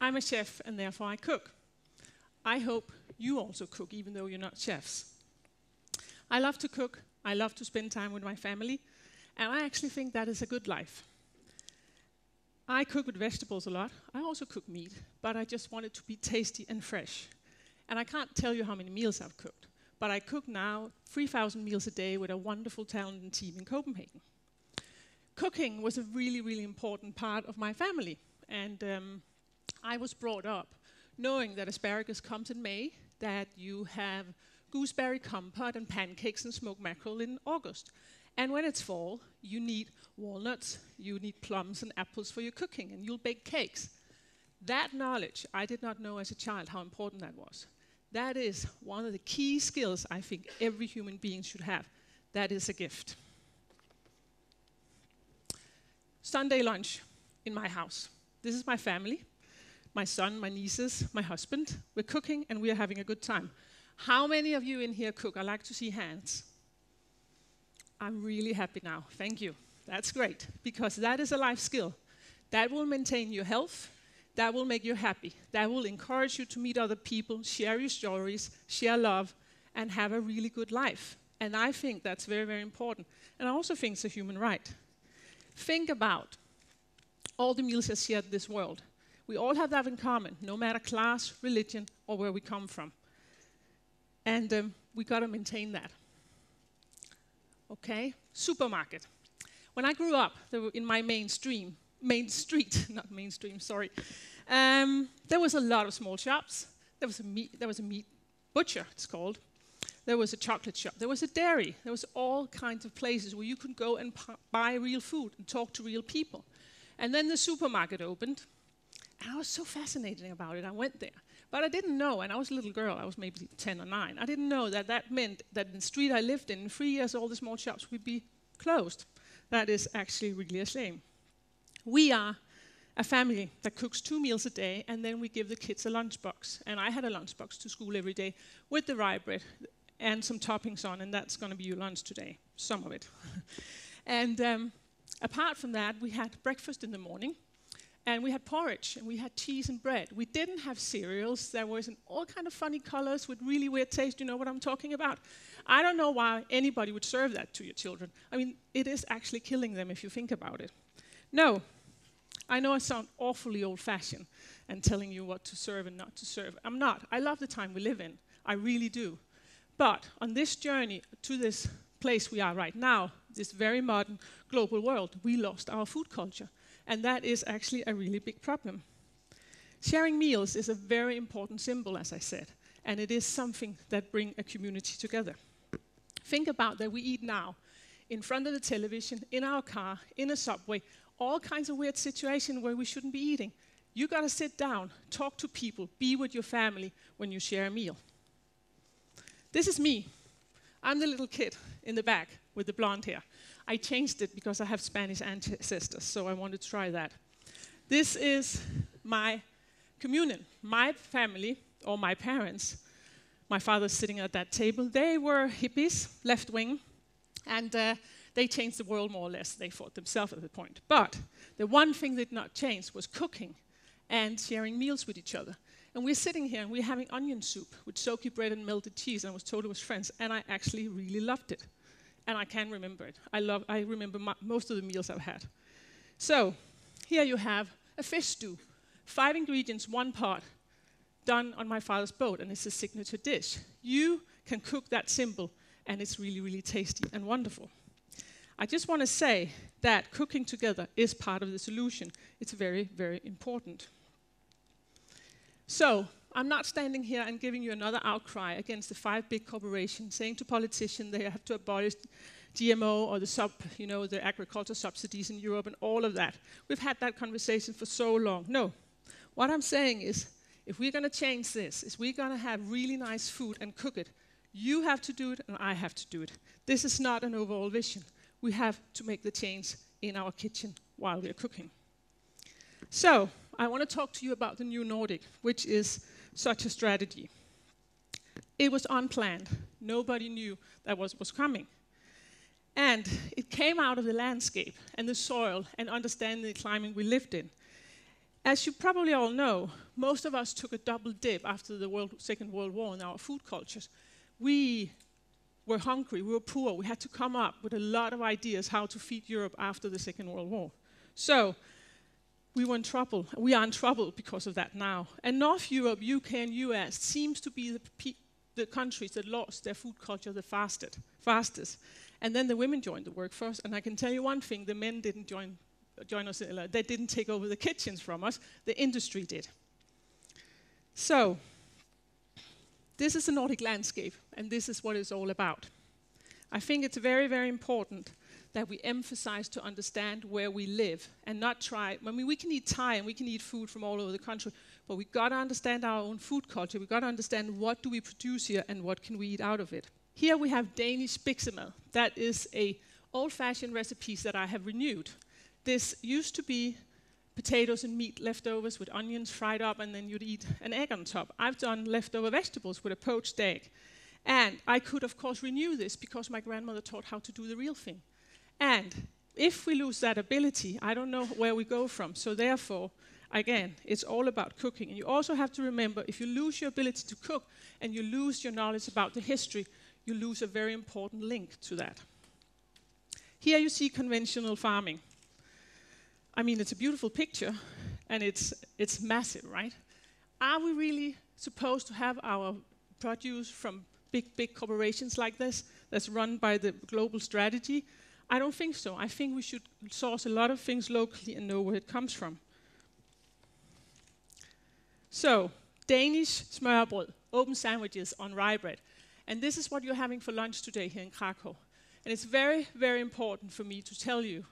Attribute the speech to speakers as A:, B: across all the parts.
A: I'm a chef, and therefore I cook. I hope you also cook, even though you're not chefs. I love to cook. I love to spend time with my family. And I actually think that is a good life. I cook with vegetables a lot. I also cook meat, but I just want it to be tasty and fresh. And I can't tell you how many meals I've cooked, but I cook now 3,000 meals a day with a wonderful, talented team in Copenhagen. Cooking was a really, really important part of my family. And I was brought up knowing that asparagus comes in May, that you have gooseberry compote and pancakes and smoked mackerel in August. And when it's fall, you need walnuts, you need plums and apples for your cooking, and you'll bake cakes. That knowledge, I did not know as a child how important that was. That is one of the key skills I think every human being should have. That is a gift. Sunday lunch in my house. This is my family, my son, my nieces, my husband. We're cooking and we're having a good time. How many of you in here cook? I like to see hands. I'm really happy now. Thank you. That's great, because that is a life skill. That will maintain your health. That will make you happy. That will encourage you to meet other people, share your stories, share love, and have a really good life. And I think that's very, very important. And I also think it's a human right. Think about all the meals that share this world. We all have that in common, no matter class, religion, or where we come from. And we got to maintain that. Okay, supermarket. When I grew up, there were in my main street, not mainstream, sorry. There was a lot of small shops. There was a meat butcher, it's called. There was a chocolate shop. There was a dairy. There was all kinds of places where you could go and buy real food and talk to real people. And then the supermarket opened, and I was so fascinated about it. I went there. But I didn't know, and I was a little girl, I was maybe 10 or 9. I didn't know that that meant that in the street I lived in 3 years, all the small shops would be closed. That is actually really a shame. We are a family that cooks 2 meals a day, and then we give the kids a lunchbox. And I had a lunchbox to school every day with the rye bread and some toppings on, and that's going to be your lunch today, some of it. And apart from that, we had breakfast in the morning. And we had porridge, and we had cheese and bread. We didn't have cereals. There was in all kind of funny colors with really weird taste. You know what I'm talking about? I don't know why anybody would serve that to your children. I mean, it is actually killing them if you think about it. No, I know I sound awfully old-fashioned and telling you what to serve and not to serve. I'm not. I love the time we live in. I really do. But on this journey to this place we are right now, this very modern global world, we lost our food culture. And that is actually a really big problem. Sharing meals is a very important symbol, as I said, and it is something that brings a community together. Think about that we eat now, in front of the television, in our car, in a subway, all kinds of weird situations where we shouldn't be eating. You gotta sit down, talk to people, be with your family when you share a meal. This is me. I'm the little kid in the back with the blonde hair. I changed it because I have Spanish ancestors, so I want to try that. This is my communion. My family, or my parents, my father's sitting at that table, they were hippies, left wing, and they changed the world more or less. They thought themselves at the point. But the one thing that did not change was cooking and sharing meals with each other. And we're sitting here and we're having onion soup with soaky bread and melted cheese, and I was told it was French, and I actually really loved it. And I can remember it. I remember most of the meals I've had. So here you have a fish stew. 5 ingredients, 1 pot, done on my father's boat, and it's a signature dish. You can cook that simple, and it's really, really tasty and wonderful. I just want to say that cooking together is part of the solution. It's very, very important. So I'm not standing here and giving you another outcry against the 5 big corporations, saying to politicians they have to abolish GMO or the agriculture subsidies in Europe and all of that. We've had that conversation for so long. No. What I'm saying is, if we're going to change this, if we're going to have really nice food and cook it, you have to do it and I have to do it. This is not an overall vision. We have to make the change in our kitchen while we're cooking. So, I want to talk to you about the new Nordic, which is such a strategy. It was unplanned. Nobody knew that was coming. And it came out of the landscape and the soil and understanding the climate we lived in. As you probably all know, most of us took a double dip after the Second World War in our food cultures. We were hungry, we were poor, we had to come up with a lot of ideas how to feed Europe after the Second World War. So we were in trouble. We are in trouble because of that now. And North Europe, UK and US seems to be the countries that lost their food culture the fastest. And then the women joined the workforce, and I can tell you one thing, the men didn't join us, they didn't take over the kitchens from us, the industry did. So, this is the Nordic landscape, and this is what it's all about. I think it's very, very important that we emphasize to understand where we live and not try. I mean, we can eat Thai and we can eat food from all over the country, but we've got to understand our own food culture. We've got to understand what do we produce here and what can we eat out of it. Here we have Danish biksemad. That is a old-fashioned recipes that I have renewed. This used to be potatoes and meat leftovers with onions fried up, and then you'd eat an egg on top. I've done leftover vegetables with a poached egg. And I could, of course, renew this because my grandmother taught how to do the real thing. And if we lose that ability, I don't know where we go from. So therefore, again, it's all about cooking. And you also have to remember, if you lose your ability to cook and you lose your knowledge about the history, you lose a very important link to that. Here you see conventional farming. I mean, it's a beautiful picture, and it's massive, right? Are we really supposed to have our produce from big corporations like this, that's run by the global strategy? I don't think so. I think we should source a lot of things locally and know where it comes from. So, Danish smørrebrød, open sandwiches on rye bread. And this is what you're having for lunch today here in Krakow. And it's very, very important for me to tell you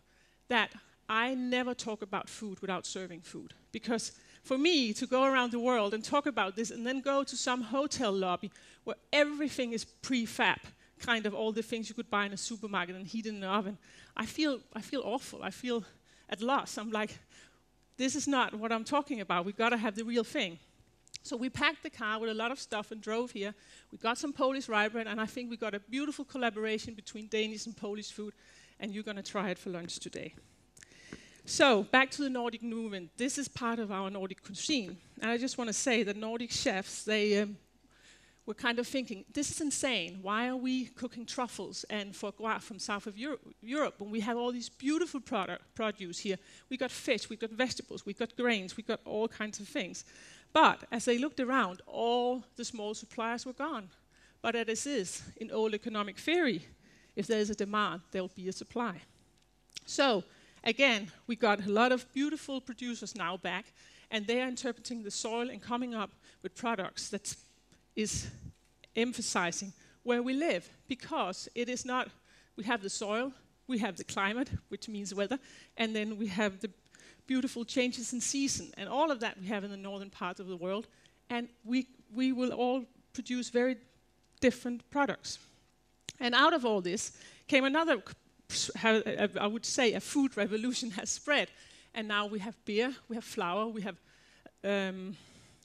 A: that I never talk about food without serving food. Because for me to go around the world and talk about this and then go to some hotel lobby where everything is prefab, kind of all the things you could buy in a supermarket and heat in an oven, I feel awful. I feel at loss. I'm like, this is not what I'm talking about. We've got to have the real thing. So we packed the car with a lot of stuff and drove here. We got some Polish rye bread, and I think we got a beautiful collaboration between Danish and Polish food, and you're going to try it for lunch today. So, back to the Nordic movement. This is part of our Nordic cuisine. And I just want to say that Nordic chefs, they were kind of thinking, this is insane. Why are we cooking truffles and foie gras from south of Europe when we have all these beautiful produce here? We got fish, we got vegetables, we got grains, we got all kinds of things. But as they looked around, all the small suppliers were gone. But as is in old economic theory, if there's a demand, there'll be a supply. So, again, we got a lot of beautiful producers now back, and they are interpreting the soil and coming up with products that is emphasizing where we live, because it is not, we have the soil, we have the climate, which means weather, and then we have the beautiful changes in season, and all of that we have in the northern part of the world, and we will all produce very different products. And out of all this came another, I would say, a food revolution has spread, and now we have beer, we have flour, we have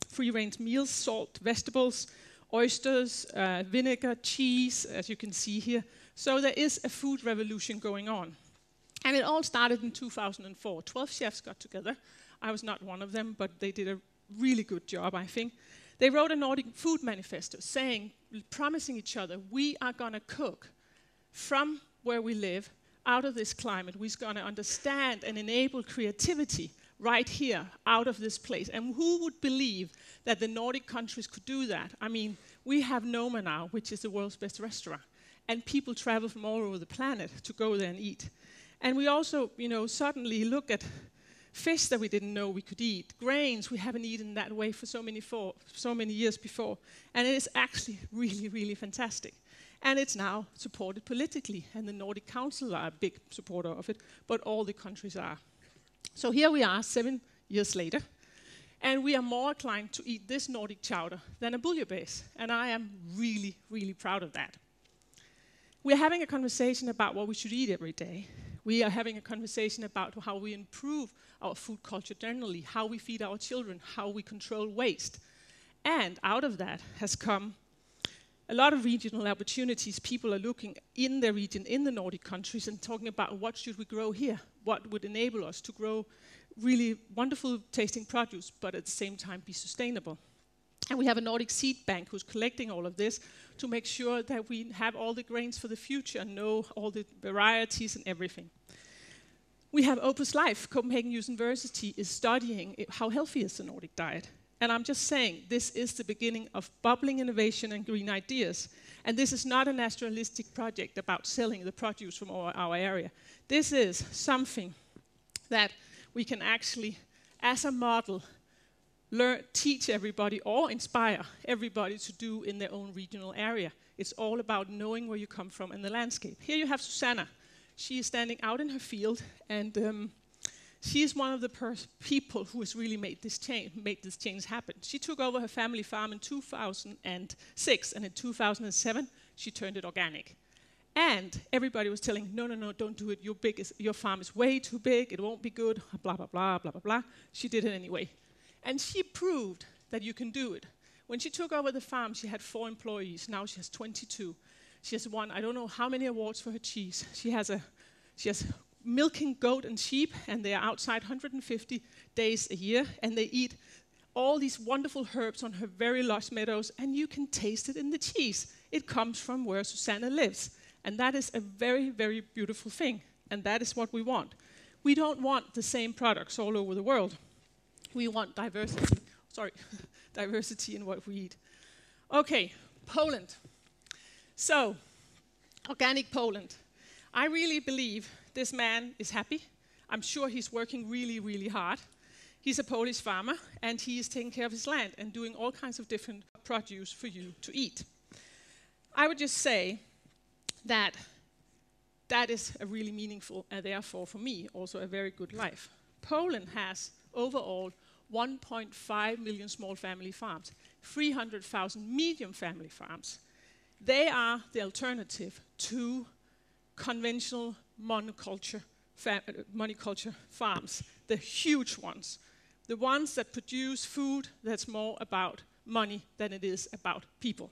A: free-range meals, salt, vegetables, oysters, vinegar, cheese, as you can see here. So there is a food revolution going on. And it all started in 2004. 12 chefs got together. I was not one of them, but they did a really good job, I think. They wrote a Nordic food manifesto saying, promising each other, we are going to cook from where we live, out of this climate. We're going to understand and enable creativity right here, out of this place. And who would believe that the Nordic countries could do that? I mean, we have Noma now, which is the world's best restaurant. And people travel from all over the planet to go there and eat. And we also, suddenly look at fish that we didn't know we could eat, grains we haven't eaten that way for so many years before. And it is actually really, really fantastic. And it's now supported politically, and the Nordic Council are a big supporter of it, but all the countries are. So here we are 7 years later, and we are more inclined to eat this Nordic chowder than a bouillabaisse, and I am really, really proud of that. We're having a conversation about what we should eat every day. We are having a conversation about how we improve our food culture generally, how we feed our children, how we control waste. And out of that has come a lot of regional opportunities. People are looking in their region, in the Nordic countries, and talking about what should we grow here, what would enable us to grow really wonderful tasting produce, but at the same time be sustainable. And we have a Nordic seed bank who's collecting all of this to make sure that we have all the grains for the future and know all the varieties and everything. We have Opus Life. Copenhagen University is studying how healthy is the Nordic diet. And I'm just saying, this is the beginning of bubbling innovation and green ideas. And this is not a nationalistic project about selling the produce from our area. This is something that we can actually, as a model, teach everybody or inspire everybody to do in their own regional area. It's all about knowing where you come from and the landscape. Here you have Susanna. She is standing out in her field, and she is one of the people who has really made this change happen. She took over her family farm in 2006, and in 2007, she turned it organic. And everybody was telling, no, no, no, don't do it. Your farm is way too big. It won't be good, blah, blah, blah, blah, blah, blah. She did it anyway. And she proved that you can do it. When she took over the farm, she had 4 employees. Now she has 22. She has won, I don't know how many awards for her cheese. She has milking goat and sheep, and they are outside 150 days a year, and they eat all these wonderful herbs on her very lush meadows, and you can taste it in the cheese. It comes from where Susanna lives, and that is a very, very beautiful thing, and that is what we want. We don't want the same products all over the world. We want diversity. Sorry, diversity in what we eat. Okay, Poland. So, organic Poland. I really believe this man is happy. I'm sure he's working really, really hard. He's a Polish farmer, and he is taking care of his land and doing all kinds of different produce for you to eat. I would just say that that is a really meaningful, and therefore for me, also a very good life. Poland has overall 1.5 million small family farms, 300,000 medium family farms. They are the alternative to conventional monoculture farms, the huge ones, the ones that produce food that's more about money than it is about people.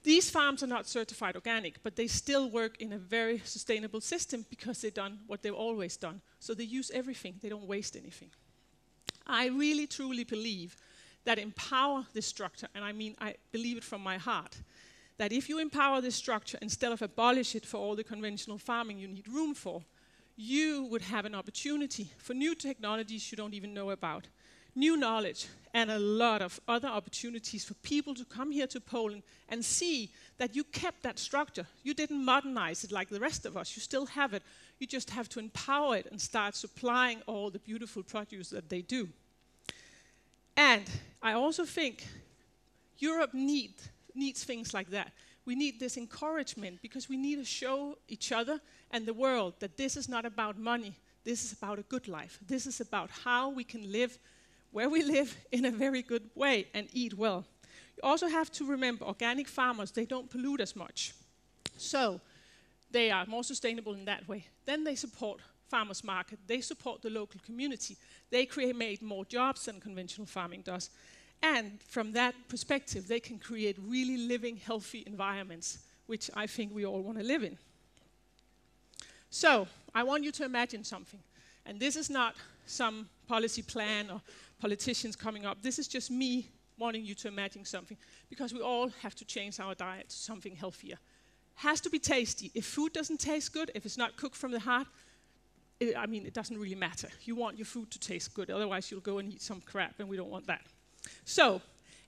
A: These farms are not certified organic, but they still work in a very sustainable system because they've done what they've always done. So they use everything, they don't waste anything. I really truly believe that empower this structure, and I mean I believe it from my heart, that if you empower this structure instead of abolish it for all the conventional farming you need room for, you would have an opportunity for new technologies you don't even know about, new knowledge, and a lot of other opportunities for people to come here to Poland and see that you kept that structure. You didn't modernize it like the rest of us. You still have it. You just have to empower it and start supplying all the beautiful produce that they do. And I also think Europe needs things like that. We need this encouragement because we need to show each other and the world that this is not about money. This is about a good life. This is about how we can live where we live in a very good way and eat well. You also have to remember organic farmers, they don't pollute as much. So they are more sustainable in that way. Then they support farmers market. They support the local community. They create more jobs than conventional farming does. And from that perspective, they can create really living, healthy environments, which I think we all want to live in. So I want you to imagine something. And this is not some policy plan or politicians coming up. This is just me wanting you to imagine something, because we all have to change our diet to something healthier. Has to be tasty. If food doesn't taste good, if it's not cooked from the heart, it doesn't really matter. You want your food to taste good, otherwise you'll go and eat some crap, and we don't want that. So,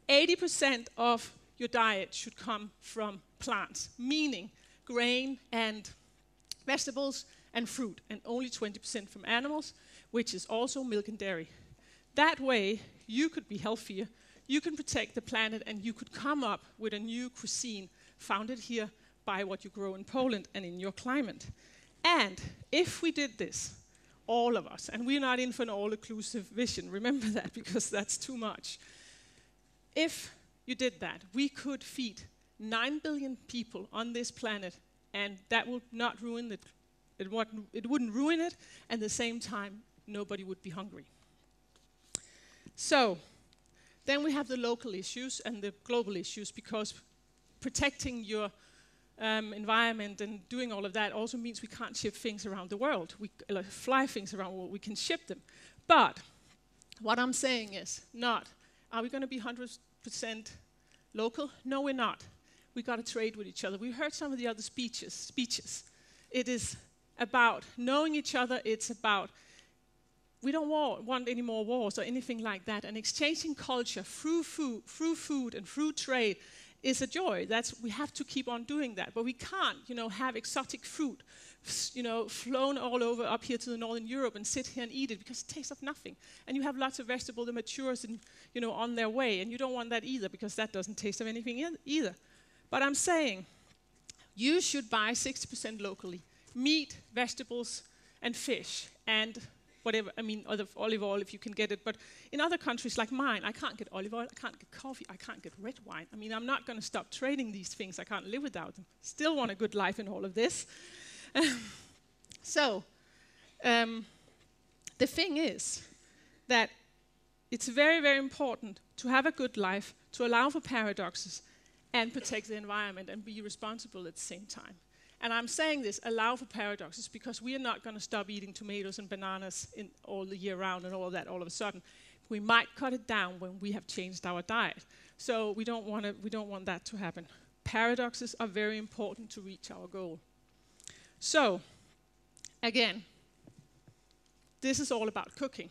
A: 80% of your diet should come from plants, meaning grain and vegetables and fruit, and only 20% from animals, which is also milk and dairy. That way, you could be healthier, you can protect the planet, and you could come up with a new cuisine founded here by what you grow in Poland and in your climate. And if we did this, all of us, and we're not in for an all-inclusive vision, remember that, because that's too much. If you did that, we could feed 9 billion people on this planet, and that would not ruin it. It wouldn't ruin it, and at the same time, nobody would be hungry. So, then we have the local issues and the global issues, because protecting your environment and doing all of that also means we can't ship things around the world. We fly things around the world, we can ship them. But what I'm saying is not, are we going to be 100% local? No, we're not. We got to trade with each other. We heard some of the other speeches. It is about knowing each other. It's about, we don't want any more wars or anything like that. And exchanging culture through food and through trade is a joy. We have to keep on doing that. But we can't, have exotic fruit, flown all over up here to the northern Europe and sit here and eat it because it tastes of nothing. And you have lots of vegetables that matures and, on their way. And you don't want that either because that doesn't taste of anything either. But I'm saying you should buy 60% locally. Meat, vegetables, and fish, and whatever, olive oil if you can get it. But in other countries like mine, I can't get olive oil, I can't get coffee, I can't get red wine. I'm not going to stop trading these things. I can't live without them. Still want a good life in all of this. The thing is that it's very, very important to have a good life, to allow for paradoxes, and protect the environment and be responsible at the same time. And I'm saying this, allow for paradoxes, because we are not going to stop eating tomatoes and bananas all the year round and all of that all of a sudden. We might cut it down when we have changed our diet. So we don't want that to happen. Paradoxes are very important to reach our goal. So, again, this is all about cooking.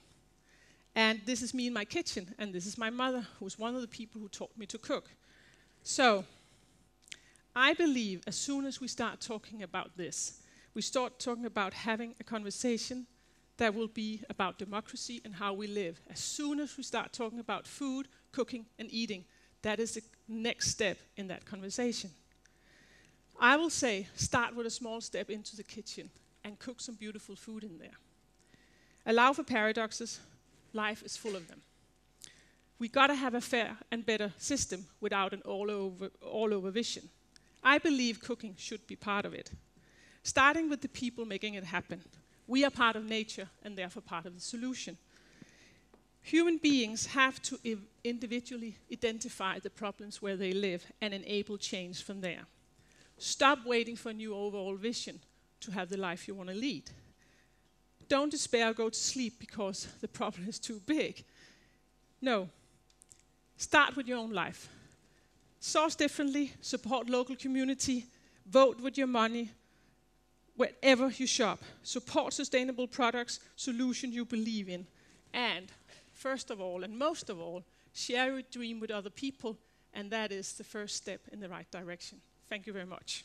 A: And this is me in my kitchen, and this is my mother, who's one of the people who taught me to cook. So, I believe as soon as we start talking about this, we start talking about having a conversation that will be about democracy and how we live. As soon as we start talking about food, cooking, and eating, that is the next step in that conversation. I will say, start with a small step into the kitchen and cook some beautiful food in there. Allow for paradoxes. Life is full of them. We gotta have a fair and better system without an all-over vision. I believe cooking should be part of it. Starting with the people making it happen. We are part of nature and therefore part of the solution. Human beings have to individually identify the problems where they live and enable change from there. Stop waiting for a new overall vision to have the life you want to lead. Don't despair or go to sleep because the problem is too big. No. Start with your own life. Source differently, support local community, vote with your money, wherever you shop. Support sustainable products, solutions you believe in. And first of all, and most of all, share your dream with other people, and that is the first step in the right direction. Thank you very much.